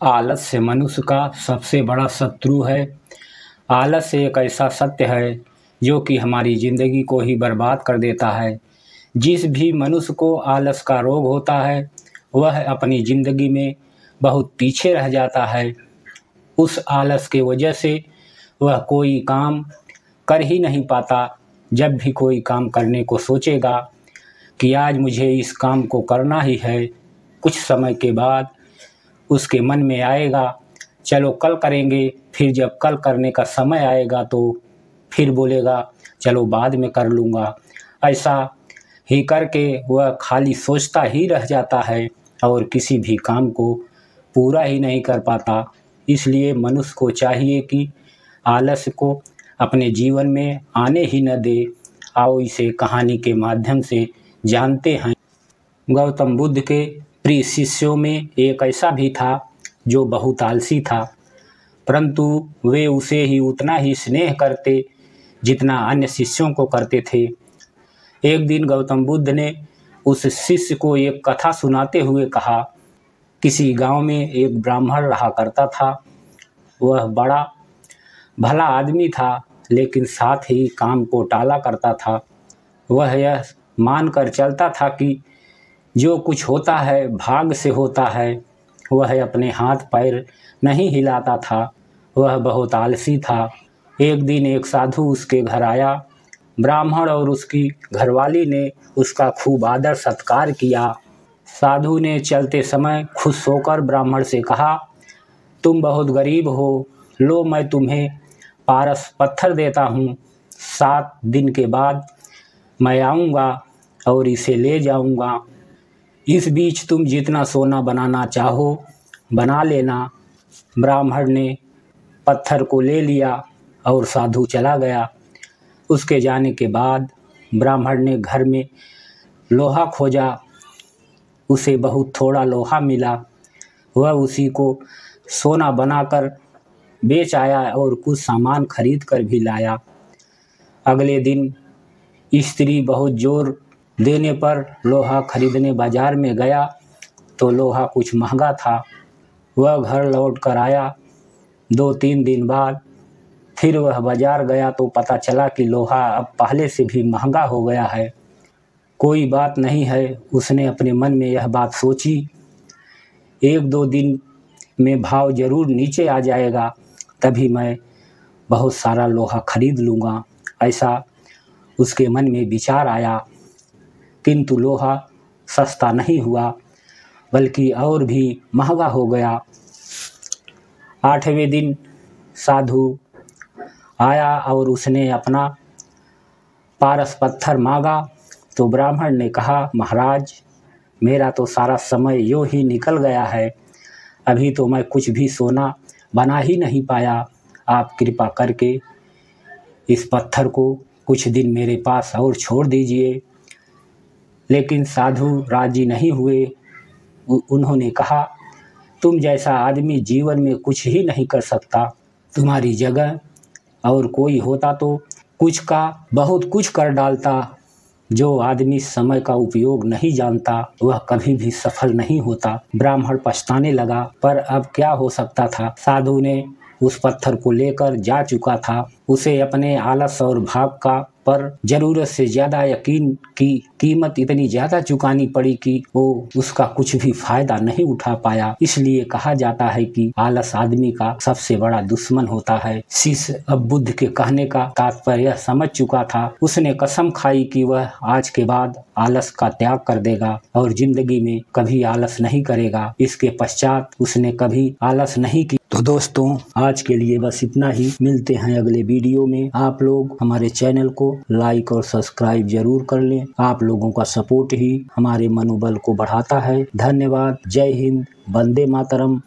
आलस्य मनुष्य का सबसे बड़ा शत्रु है। आलस्य एक ऐसा सत्य है जो कि हमारी ज़िंदगी को ही बर्बाद कर देता है। जिस भी मनुष्य को आलस का रोग होता है वह अपनी ज़िंदगी में बहुत पीछे रह जाता है। उस आलस के वजह से वह कोई काम कर ही नहीं पाता। जब भी कोई काम करने को सोचेगा कि आज मुझे इस काम को करना ही है, कुछ समय के बाद उसके मन में आएगा चलो कल करेंगे। फिर जब कल करने का समय आएगा तो फिर बोलेगा चलो बाद में कर लूँगा। ऐसा ही करके वह खाली सोचता ही रह जाता है और किसी भी काम को पूरा ही नहीं कर पाता। इसलिए मनुष्य को चाहिए कि आलस्य को अपने जीवन में आने ही न दे। आओ इसे कहानी के माध्यम से जानते हैं। गौतम बुद्ध के प्रिय शिष्यों में एक ऐसा भी था जो बहुत आलसी था, परंतु वे उसे ही उतना ही स्नेह करते जितना अन्य शिष्यों को करते थे। एक दिन गौतम बुद्ध ने उस शिष्य को एक कथा सुनाते हुए कहा, किसी गांव में एक ब्राह्मण रहा करता था। वह बड़ा भला आदमी था, लेकिन साथ ही काम को टाला करता था। वह यह मानकर चलता था कि जो कुछ होता है भाग्य से होता है। वह अपने हाथ पैर नहीं हिलाता था। वह बहुत आलसी था। एक दिन एक साधु उसके घर आया। ब्राह्मण और उसकी घरवाली ने उसका खूब आदर सत्कार किया। साधु ने चलते समय खुश होकर ब्राह्मण से कहा, तुम बहुत गरीब हो, लो मैं तुम्हें पारस पत्थर देता हूँ। 7 दिन के बाद मैं आऊँगा और इसे ले जाऊँगा। इस बीच तुम जितना सोना बनाना चाहो बना लेना। ब्राह्मण ने पत्थर को ले लिया और साधु चला गया। उसके जाने के बाद ब्राह्मण ने घर में लोहा खोजा। उसे बहुत थोड़ा लोहा मिला। वह उसी को सोना बनाकर बेच आया और कुछ सामान खरीद कर भी लाया। अगले दिन स्त्री बहुत जोर देने पर लोहा खरीदने बाजार में गया तो लोहा कुछ महंगा था। वह घर लौट कर आया। 2-3 दिन बाद फिर वह बाजार गया तो पता चला कि लोहा अब पहले से भी महंगा हो गया है। कोई बात नहीं है, उसने अपने मन में यह बात सोची, 1-2 दिन में भाव जरूर नीचे आ जाएगा, तभी मैं बहुत सारा लोहा खरीद लूँगा। ऐसा उसके मन में विचार आया। किंतु लोहा सस्ता नहीं हुआ बल्कि और भी महंगा हो गया। 8वें दिन साधु आया और उसने अपना पारस पत्थर मांगा तो ब्राह्मण ने कहा, महाराज मेरा तो सारा समय यूँ ही निकल गया है, अभी तो मैं कुछ भी सोना बना ही नहीं पाया। आप कृपा करके इस पत्थर को कुछ दिन मेरे पास और छोड़ दीजिए। लेकिन साधु राजी नहीं हुए। उन्होंने कहा, तुम जैसा आदमी जीवन में कुछ ही नहीं कर सकता। तुम्हारी जगह और कोई होता तो कुछ का बहुत कुछ कर डालता। जो आदमी समय का उपयोग नहीं जानता वह कभी भी सफल नहीं होता। ब्राह्मण पछताने लगा, पर अब क्या हो सकता था। साधु ने उस पत्थर को लेकर जा चुका था। उसे अपने आलस और भाग का पर जरूरत से ज़्यादा यकीन की कीमत इतनी ज़्यादा चुकानी पड़ी कि वो उसका कुछ भी फायदा नहीं उठा पाया। इसलिए कहा जाता है कि आलस आदमी का सबसे बड़ा दुश्मन होता है। शिष्य अब बुद्ध के कहने का तात्पर्य यह समझ चुका था। उसने कसम खाई कि वह आज के बाद आलस का त्याग कर देगा और जिंदगी में कभी आलस नहीं करेगा। इसके पश्चात उसने कभी आलस नहीं की। तो दोस्तों आज के लिए बस इतना ही। मिलते हैं अगले वीडियो में। आप लोग हमारे चैनल को लाइक और सब्सक्राइब जरूर कर लें। आप लोगों का सपोर्ट ही हमारे मनोबल को बढ़ाता है। धन्यवाद। जय हिंद। वंदे मातरम।